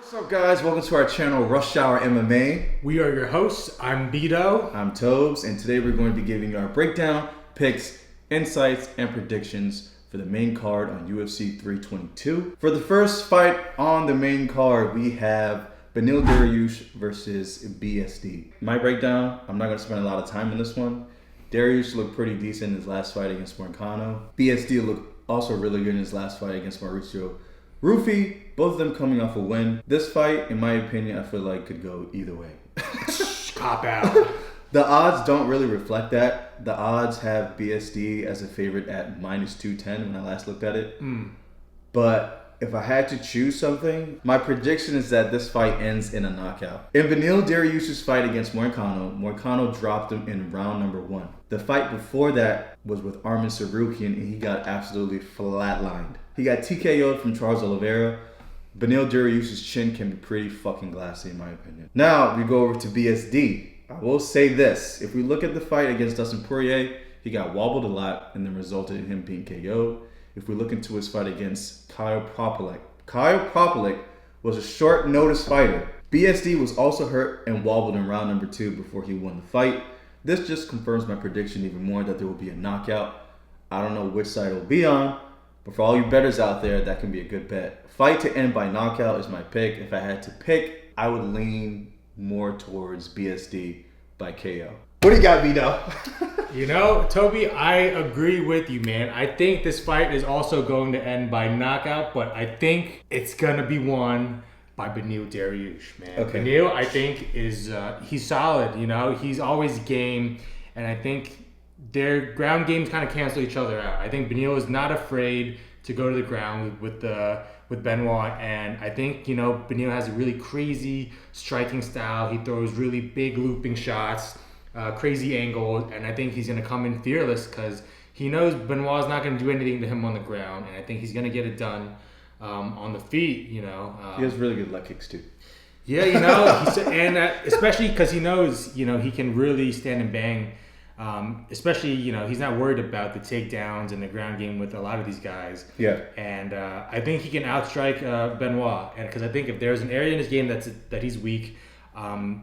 What's up, guys? Welcome to our channel, Rush Hour MMA. We are your hosts. I'm Beto. I'm Tobes, and today we're going to be giving you our breakdown, picks, insights, and predictions for the main card on UFC 322. For the first fight on the main card, we have Beneil Dariush versus BSD. My breakdown, I'm not going to spend a lot of time on this one. Dariush looked pretty decent in his last fight against Moicano. BSD looked also really good in his last fight against Mauricio Rufy, both of them coming off a win. This fight, in my opinion, I feel like could go either way. Cop out. The odds don't really reflect that. The odds have BSD as a favorite at minus 210 when I last looked at it. But if I had to choose something, my prediction is that this fight ends in a knockout. In Beneil Dariush's fight against Moicano dropped him in round number 1. The fight before that was with Arman Tsarukyan, and he got absolutely flatlined. He got TKO'd from Charles Oliveira. Beneil Dariush's chin can be pretty fucking glassy in my opinion. Now we go over to BSD. I will say this. If we look at the fight against Dustin Poirier, he got wobbled a lot and then resulted in him being KO'd. If we look into his fight against Kyle Propalik was a short notice fighter. BSD was also hurt and wobbled in round number 2 before he won the fight. This just confirms my prediction even more that there will be a knockout. I don't know which side it will be on, but for all you bettors out there, that can be a good bet. Fight to end by knockout is my pick. If I had to pick, I would lean more towards BSD by KO. What do you got, Vito? You know, Toby, I agree with you, man. I think this fight is also going to end by knockout, but I think it's going to be won by Beneil Dariush, man. Okay. Beneil, I think, is he's solid, you know. He's always game, and I think their ground games kind of cancel each other out. I think Beneil is not afraid to go to the ground with Benoit, and I think, you know, Beneil has a really crazy striking style. He throws really big looping shots, crazy angles, and I think he's going to come in fearless because he knows Benoit's not going to do anything to him on the ground, and I think he's going to get it done on the feet, you know. He has really good leg kicks too. Yeah, you know, especially because he knows, you know, he can really stand and bang. Especially, you know, he's not worried about the takedowns and the ground game with a lot of these guys. Yeah. And I think he can outstrike Benoit. And because I think if there's an area in his game that he's weak,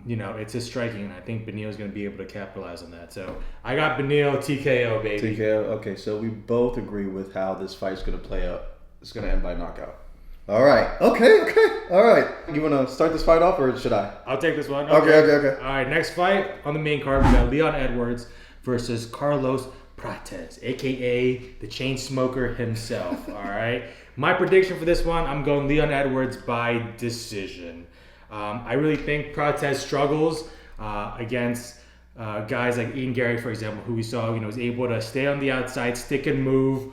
you know, it's his striking. And I think Beneil is going to be able to capitalize on that. So I got Beneil TKO, baby. TKO. Okay, so we both agree with how this fight's going to play out. It's going to end by knockout. All right. Okay. All right. You want to start this fight off or should I? I'll take this one. Okay. All right, next fight on the main card, we got Leon Edwards versus Carlos Prates, a.k.a. the chain smoker himself, all right? My prediction for this one, I'm going Leon Edwards by decision. I really think Prates struggles against guys like Ian Gary, for example, who we saw, you know, was able to stay on the outside, stick and move,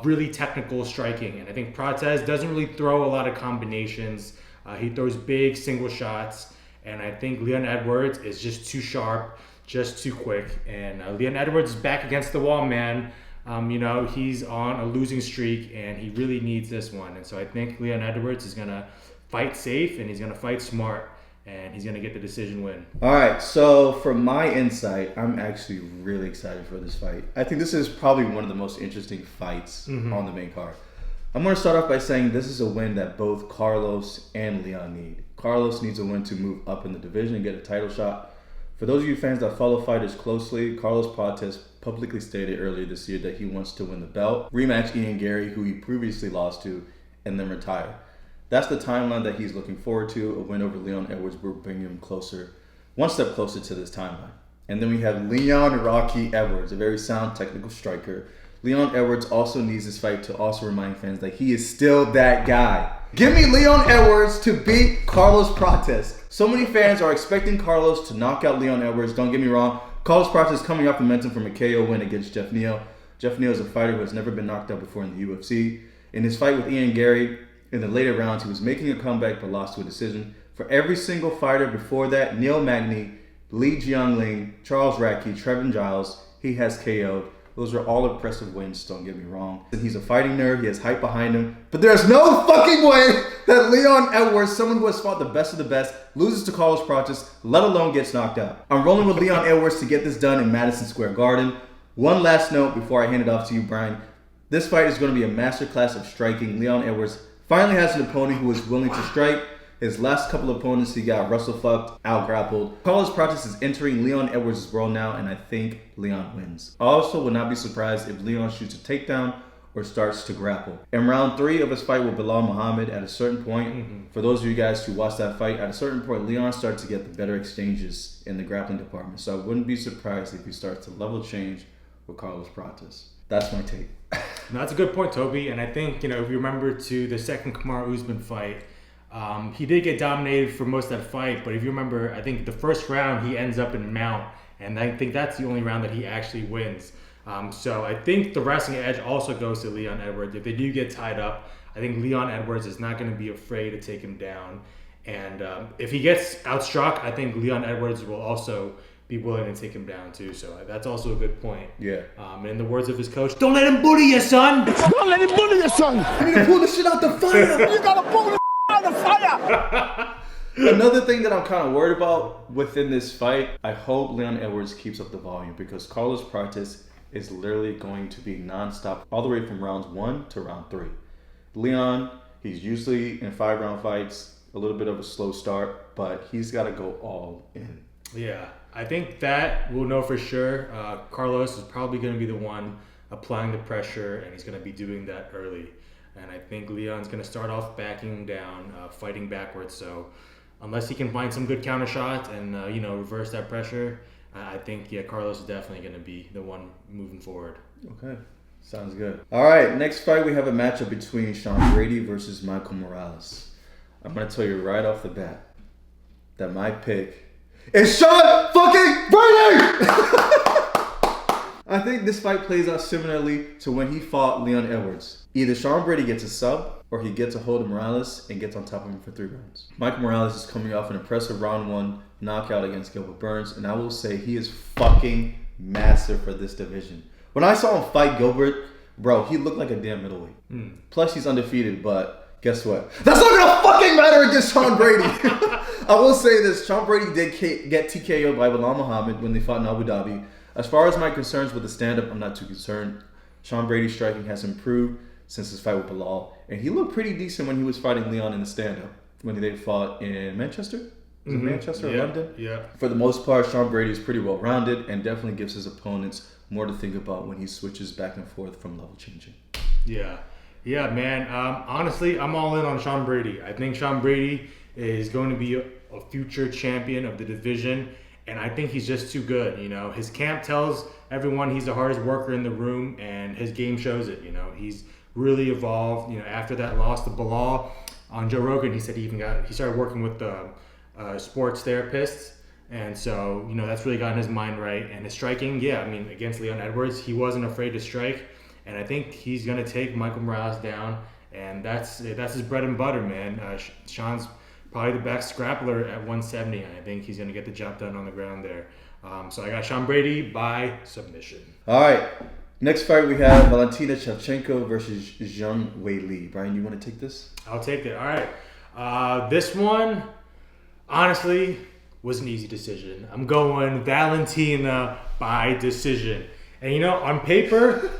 really technical striking. And I think Prates doesn't really throw a lot of combinations. He throws big single shots, and I think Leon Edwards is just too sharp, just too quick. And Leon Edwards is back against the wall, man. You know, he's on a losing streak, and he really needs this one. And so I think Leon Edwards is going to fight safe, and he's going to fight smart, and he's going to get the decision win. All right, so for my insight, I'm actually really excited for this fight. I think this is probably one of the most interesting fights on the main card. I'm going to start off by saying this is a win that both Carlos and Leon need. Carlos needs a win to move up in the division and get a title shot. For those of you fans that follow fighters closely, Carlos Prates publicly stated earlier this year that he wants to win the belt, rematch Ian Gary, who he previously lost to, and then retire. That's the timeline that he's looking forward to. A win over Leon Edwards will bring him closer, one step closer to this timeline. And then we have Leon Rocky Edwards, a very sound technical striker. Leon Edwards also needs this fight to also remind fans that he is still that guy. Give me Leon Edwards to beat Carlos Prates. So many fans are expecting Carlos to knock out Leon Edwards. Don't get me wrong. Carlos Prates is coming off momentum from a KO win against Jeff Neal. Jeff Neal is a fighter who has never been knocked out before in the UFC. In his fight with Ian Gary, in the later rounds, he was making a comeback but lost to a decision. For every single fighter before that, Neil Magny, Li Jiangling, Charles Radke, Trevin Giles, he has KO'd. Those are all impressive wins, don't get me wrong. And he's a fighting nerd, he has hype behind him. But there's no fucking way that Leon Edwards, someone who has fought the best of the best, loses to Carlos Prates, let alone gets knocked out. I'm rolling with Leon Edwards to get this done in Madison Square Garden. One last note before I hand it off to you, Brian. This fight is going to be a masterclass of striking. Leon Edwards finally has an opponent who is willing to strike. His last couple of opponents, he got wrestle-fucked, out-grappled. Carlos Prates is entering Leon Edwards' world now, and I think Leon wins. I also would not be surprised if Leon shoots a takedown or starts to grapple. In round 3 of his fight with Belal Muhammad, at a certain point, for those of you guys who watched that fight, at a certain point, Leon started to get the better exchanges in the grappling department. So I wouldn't be surprised if he starts to level change with Carlos Prates. That's my take. No, that's a good point, Toby. And I think, if you remember to the second Kamaru Usman fight, he did get dominated for most of that fight. But if you remember, I think the first round he ends up in mount. And I think that's the only round that he actually wins. So I think the wrestling edge also goes to Leon Edwards. If they do get tied up, I think Leon Edwards is not going to be afraid to take him down. And if he gets outstruck, I think Leon Edwards will also be willing to take him down too. So that's also a good point. Yeah. And in the words of his coach, don't let him bully you, son. Don't let him bully you, son. You need to pull the shit out the fire. You gotta pull the out of the fire. Another thing that I'm kind of worried about within this fight, I hope Leon Edwards keeps up the volume because Carlos Prates is literally going to be nonstop all the way from rounds 1 to round 3. Leon, he's usually in 5-round fights, a little bit of a slow start, but he's got to go all in. Yeah, I think that we'll know for sure. Carlos is probably going to be the one applying the pressure, and he's going to be doing that early. And I think Leon's going to start off backing down, fighting backwards. So unless he can find some good counter shots and, reverse that pressure, I think, Carlos is definitely going to be the one moving forward. Okay, sounds good. All right, next fight we have a matchup between Sean Brady versus Michael Morales. I'm going to tell you right off the bat that my pick is Sean fucking Brady! I think this fight plays out similarly to when he fought Leon Edwards. Either Sean Brady gets a sub or he gets a hold of Morales and gets on top of him for 3 rounds. Michael Morales is coming off an impressive round 1 knockout against Gilbert Burns, and I will say he is fucking master for this division. When I saw him fight Gilbert, bro, he looked like a damn middleweight. Plus, he's undefeated, but guess what? That's not gonna fucking matter against Sean Brady. I will say this, Sean Brady did get TKO'd by Belal Muhammad when they fought in Abu Dhabi. As far as my concerns with the stand-up, I'm not too concerned. Sean Brady's striking has improved since his fight with Belal, and he looked pretty decent when he was fighting Leon in the stand-up when they fought in Manchester. Was it Manchester or London? Yeah. For the most part, Sean Brady is pretty well-rounded and definitely gives his opponents more to think about when he switches back and forth from level changing. Yeah, man. Honestly, I'm all in on Sean Brady. I think Sean Brady is going to be a future champion of the division, and I think he's just too good. His camp tells everyone he's the hardest worker in the room, and his game shows it. He's really evolved. After that loss to Belal on Joe Rogan, he said he started working with the sports therapists, and so that's really gotten his mind right. And his striking, against Leon Edwards, he wasn't afraid to strike, and I think he's gonna take Michael Morales down, and that's his bread and butter, man. Sean's probably the best grappler at 170, and I think he's gonna get the job done on the ground there. So I got Sean Brady by submission. All right, next fight we have Valentina Shevchenko versus Zhang Weili. Brian, you want to take this? I'll take it. All right, this one honestly was an easy decision. I'm going Valentina by decision. And on paper,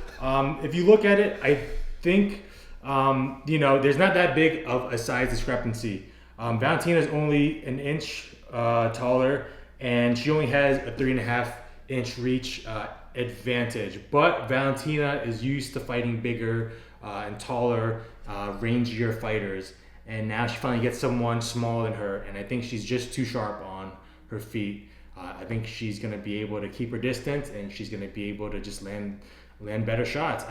if you look at it, I think there's not that big of a size discrepancy. Valentina is only an inch taller, and she only has a 3.5-inch reach advantage. But Valentina is used to fighting bigger and taller, rangier fighters. And now she finally gets someone smaller than her, and I think she's just too sharp on her feet. I think she's going to be able to keep her distance, and she's going to be able to just land better shots.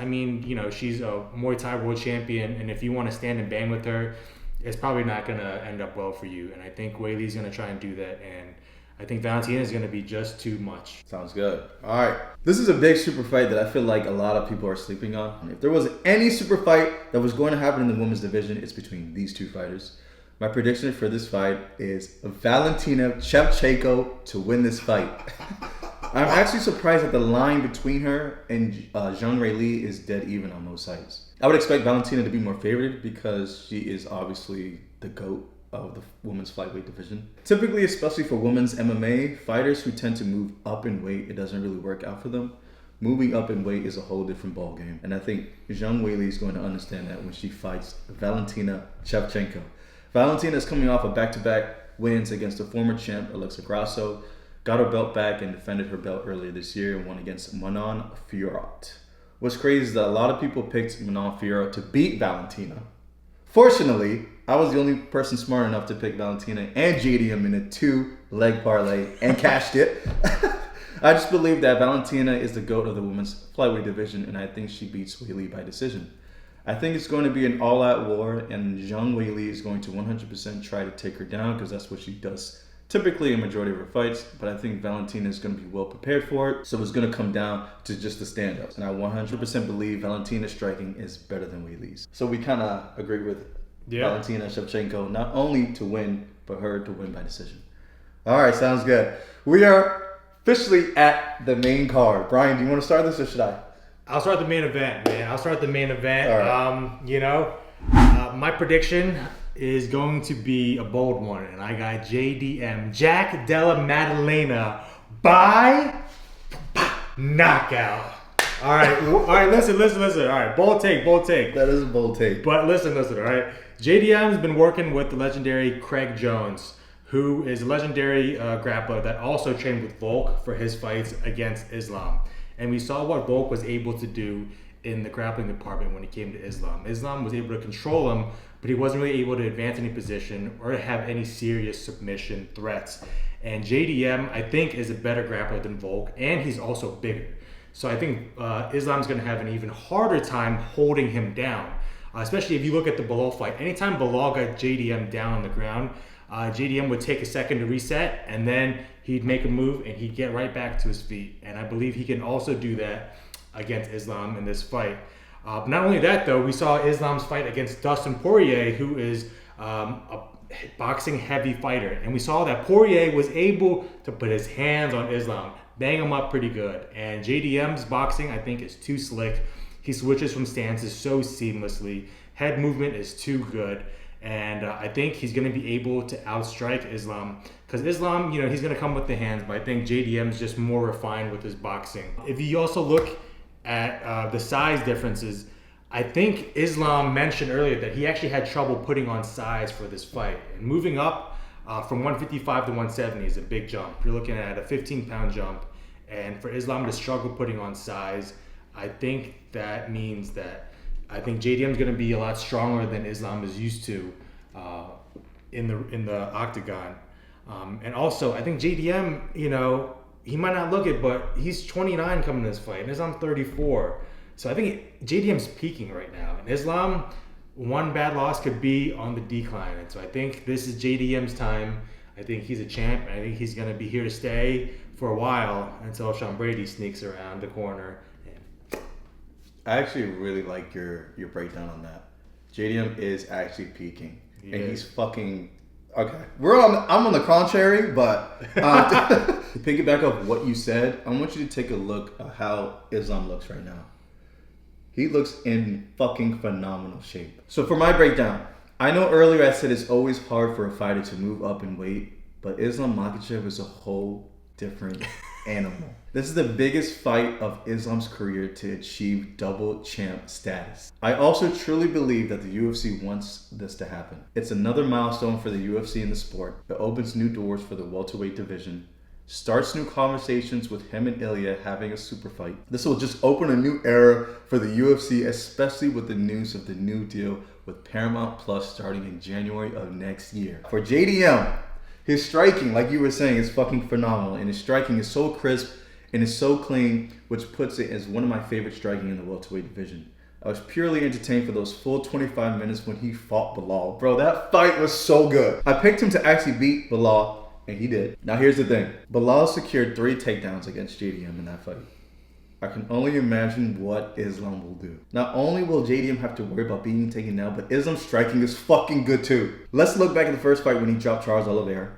She's a Muay Thai world champion, and if you want to stand and bang with her, it's probably not going to end up well for you. And I think Weili's going to try and do that, and I think Valentina is going to be just too much. Sounds good. All right. This is a big super fight that I feel like a lot of people are sleeping on. If there was any super fight that was going to happen in the women's division, it's between these two fighters. My prediction for this fight is Valentina Shevchenko to win this fight. I'm actually surprised that the line between her and Zhang Weili is dead even on those sides. I would expect Valentina to be more favored because she is obviously the GOAT of the women's flyweight division. Typically, especially for women's MMA, fighters who tend to move up in weight, it doesn't really work out for them. Moving up in weight is a whole different ballgame. And I think Zhang Weili is going to understand that when she fights Valentina Shevchenko. Valentina is coming off of back-to-back wins against the former champ Alexa Grasso, got her belt back and defended her belt earlier this year and won against Manon Fiorot. What's crazy is that a lot of people picked Manon Fiorot to beat Valentina. Fortunately, I was the only person smart enough to pick Valentina and JDM in a 2-leg parlay and cashed it. I just believe that Valentina is the GOAT of the women's flyweight division, and I think she beats Weili by decision. I think it's going to be an all-out war, and Zhang Weili is going to 100% try to take her down because that's what she does typically in majority of her fights. But I think Valentina is going to be well prepared for it, so it's going to come down to just the stand-ups. And I 100% believe Valentina's striking is better than Weili's. So we kind of agree with Valentina Shevchenko, not only to win, but her to win by decision. All right, sounds good. We are officially at the main card. Brian, do you want to start this or should I? I'll start the main event, man. All right. My prediction is going to be a bold one, and I got JDM, Jack Della Maddalena, by knockout. All right, listen. All right, bold take. That is a bold take. But listen, all right. JDM has been working with the legendary Craig Jones, who is a legendary grappler that also trained with Volk for his fights against Islam. And we saw what Volk was able to do in the grappling department when he came to Islam. Islam was able to control him, but he wasn't really able to advance any position or to have any serious submission threats. And JDM, I think, is a better grappler than Volk, and he's also bigger. So I think Islam's going to have an even harder time holding him down, especially if you look at the Bilal fight. Anytime Bilal got JDM down on the ground, JDM would take a second to reset, and then he'd make a move and he'd get right back to his feet. And I believe he can also do that against Islam in this fight. Not only that, though, we saw Islam's fight against Dustin Poirier, who is a boxing heavy fighter. And we saw that Poirier was able to put his hands on Islam, bang him up pretty good. And JDM's boxing, I think, is too slick. He switches from stances so seamlessly. Head movement is too good. And I think he's going to be able to outstrike Islam. Because Islam, he's going to come with the hands, but I think JDM's just more refined with his boxing. If you also look at the size differences, I think Islam mentioned earlier that he actually had trouble putting on size for this fight. And moving up from 155 to 170 is a big jump. You're looking at a 15-pound jump. And for Islam to struggle putting on size, I think that means that I think JDM's going to be a lot stronger than Islam is used to in the octagon. And also, I think JDM, he might not look it, but he's 29 coming to this fight, and Islam's 34. So I think JDM's peaking right now. And Islam, one bad loss could be on the decline. And so I think this is JDM's time. I think he's a champ, and I think he's going to be here to stay for a while until Sean Brady sneaks around the corner. I actually really like your breakdown on that. JDM is actually peaking, and he's fucking okay. I'm on the contrary, but to piggyback off what you said, I want you to take a look at how Islam looks right now. He looks in fucking phenomenal shape. So for my breakdown, I know earlier I said it's always hard for a fighter to move up in weight, but Islam Makhachev is a whole different animal. This is the biggest fight of Islam's career to achieve double champ status. I also truly believe that the UFC wants this to happen. It's another milestone for the UFC in the sport. It opens new doors for the welterweight division, starts new conversations with him and Ilya having a super fight. This will just open a new era for the UFC, especially with the news of the new deal with Paramount Plus starting in January of next year. For JDM, his striking, like you were saying, is fucking phenomenal, and his striking is so crisp and is so clean, which puts it as one of my favorite striking in the welterweight division. I was purely entertained for those full 25 minutes when he fought Bilal. Bro, that fight was so good. I picked him to actually beat Bilal, and he did. Now here's the thing. Bilal secured 3 takedowns against JDM in that fight. I can only imagine what Islam will do. Not only will JDM have to worry about being taken down, but Islam's striking is fucking good too. Let's look back at the first fight when he dropped Charles Oliveira,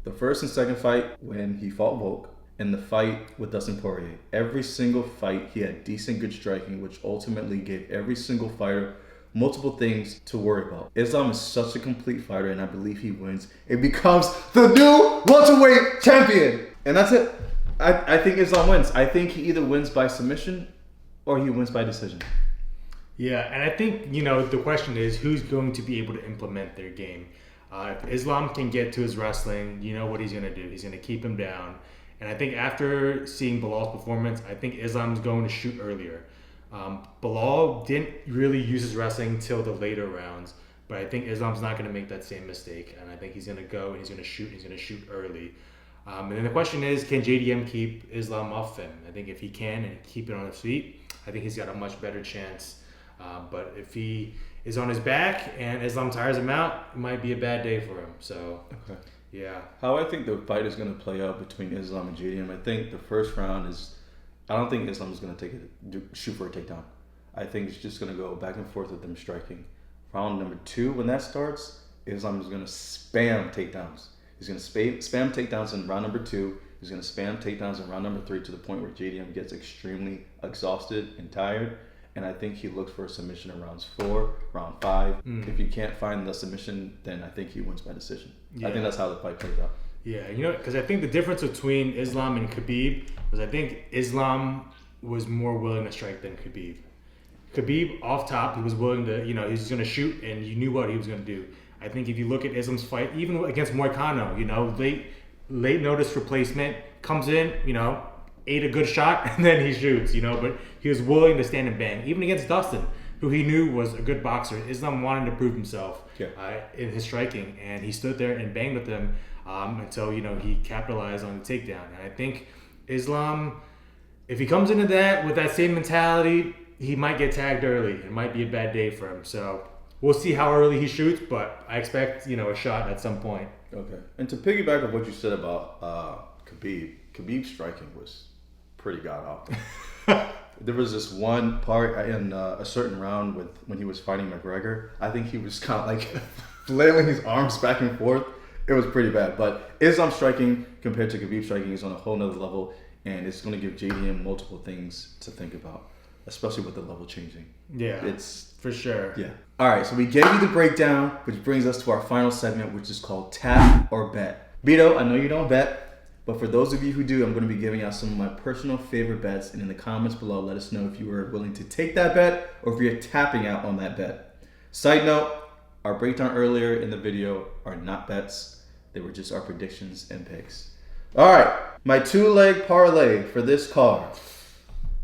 the first and second fight when he fought Volk, and the fight with Dustin Poirier. Every single fight he had decent good striking, which ultimately gave every single fighter multiple things to worry about. Islam is such a complete fighter, and I believe he wins. It becomes the new welterweight champion. And that's it. I think Islam wins. I think he either wins by submission or he wins by decision. Yeah, and I think, the question is who's going to be able to implement their game. If Islam can get to his wrestling, you know what he's going to do. He's going to keep him down. And I think after seeing Bilal's performance, I think Islam's going to shoot earlier. Bilal didn't really use his wrestling till the later rounds, but I think Islam's not going to make that same mistake. And I think he's going to go and he's going to shoot. He's going to shoot early. And then the question is, can JDM keep Islam off him? I think if he can and keep it on his feet, I think he's got a much better chance. But if he is on his back and Islam tires him out, it might be a bad day for him. So, yeah. How I think the fight is going to play out between Islam and JDM, I think the first round is, I don't think Islam is going to shoot for a takedown. I think it's just going to go back and forth with them striking. Round number 2, when that starts, Islam is going to spam takedowns. He's going to spam takedowns in round number 2. He's going to spam takedowns in round number 3 to the point where JDM gets extremely exhausted and tired. And I think he looks for a submission in rounds 4, round 5. If you can't find the submission, then I think he wins by decision. Yeah. I think that's how the fight plays out. Yeah, because I think the difference between Islam and Khabib was I think Islam was more willing to strike than Khabib. Khabib, off top, he was willing to, he was going to shoot, and you knew what he was going to do. I think if you look at Islam's fight, even against Moicano, late notice replacement, comes in, ate a good shot, and then he shoots, but he was willing to stand and bang. Even against Dustin, who he knew was a good boxer, Islam wanted to prove himself in his striking, and he stood there and banged with him until, he capitalized on the takedown. And I think Islam, if he comes into that with that same mentality, he might get tagged early. It might be a bad day for him. So we'll see how early he shoots, but I expect, a shot at some point. Okay. And to piggyback on what you said about Khabib's striking was pretty god-awful. There was this one part in a certain round when he was fighting McGregor. I think he was kind of like flailing his arms back and forth. It was pretty bad. But Islam striking compared to Khabib striking is on a whole nother level, and it's going to give JDM multiple things to think about, especially with the level changing. Yeah, it's for sure. Yeah. All right, so we gave you the breakdown, which brings us to our final segment, which is called Tap or Bet. Beto, I know you don't bet, but for those of you who do, I'm going to be giving out some of my personal favorite bets, and in the comments below, let us know if you are willing to take that bet or if you're tapping out on that bet. Side note, our breakdown earlier in the video are not bets. They were just our predictions and picks. All right, my 2-leg parlay for this card.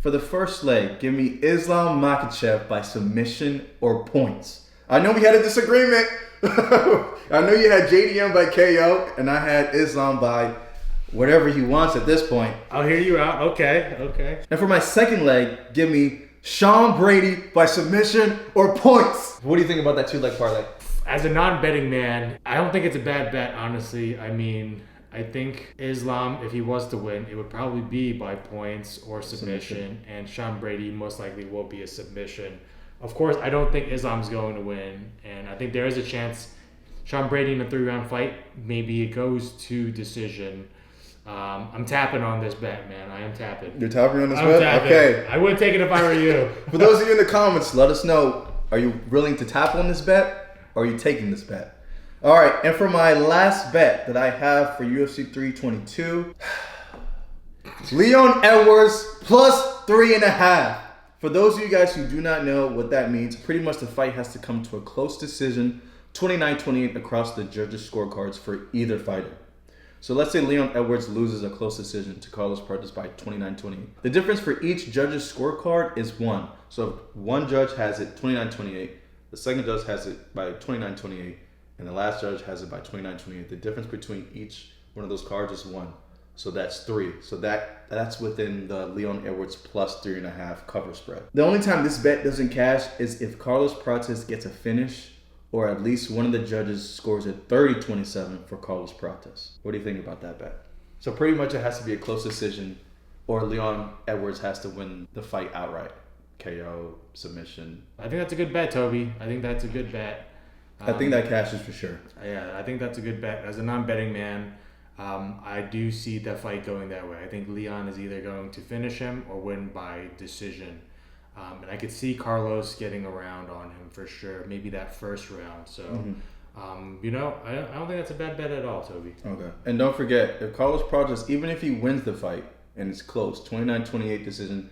For the first leg, give me Islam Makhachev by submission or points. I know we had a disagreement. I know you had JDM by KO, and I had Islam by whatever he wants at this point. I'll hear you out. Okay. And for my second leg, give me Sean Brady by submission or points. What do you think about that 2-leg parlay? As a non-betting man, I don't think it's a bad bet, honestly. I mean, I think Islam, if he was to win, it would probably be by points or submission. And Sean Brady most likely will be a submission. Of course, I don't think Islam's going to win. And I think there is a chance Sean Brady in a 3-round fight, maybe it goes to decision. I'm tapping on this bet, man. I am tapping. You're tapping on this bet? Tapping. Okay. I wouldn't take it if I were you. For those of you in the comments, let us know, are you willing to tap on this bet or are you taking this bet? All right, and for my last bet that I have for UFC 322, Leon Edwards plus 3.5. For those of you guys who do not know what that means, pretty much the fight has to come to a close decision, 29-28 across the judges' scorecards for either fighter. So let's say Leon Edwards loses a close decision to Carlos Prates by 29-28. The difference for each judge's scorecard is 1. So if one judge has it 29-28, the second judge has it by 29-28, and the last judge has it by 29-28. The difference between each one of those cards is 1. So that's 3. So that's within the Leon Edwards plus 3.5 cover spread. The only time this bet doesn't cash is if Carlos Prates gets a finish or at least one of the judges scores a 30-27 for Carlos Prates. What do you think about that bet? So pretty much it has to be a close decision or Leon Edwards has to win the fight outright. KO, submission. I think that's a good bet, Toby. I think that's a good bet. I think that cashes for sure. Yeah, I think that's a good bet. As a non-betting man, I do see that fight going that way. I think Leon is either going to finish him or win by decision. And I could see Carlos getting around on him for sure. Maybe that first round. So, I don't think that's a bad bet at all, Toby. Okay. And don't forget, if Carlos Prates, even if he wins the fight and it's close, 29-28 decision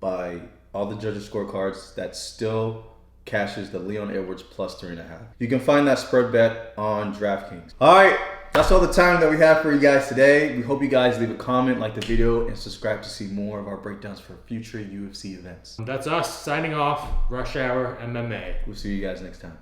by all the judges' scorecards, that still cashes the Leon Edwards plus 3.5. You can find that spread bet on DraftKings. All right, that's all the time that we have for you guys today. We hope you guys leave a comment, like the video, and subscribe to see more of our breakdowns for future UFC events. That's us signing off. Rush Hour MMA. We'll see you guys next time.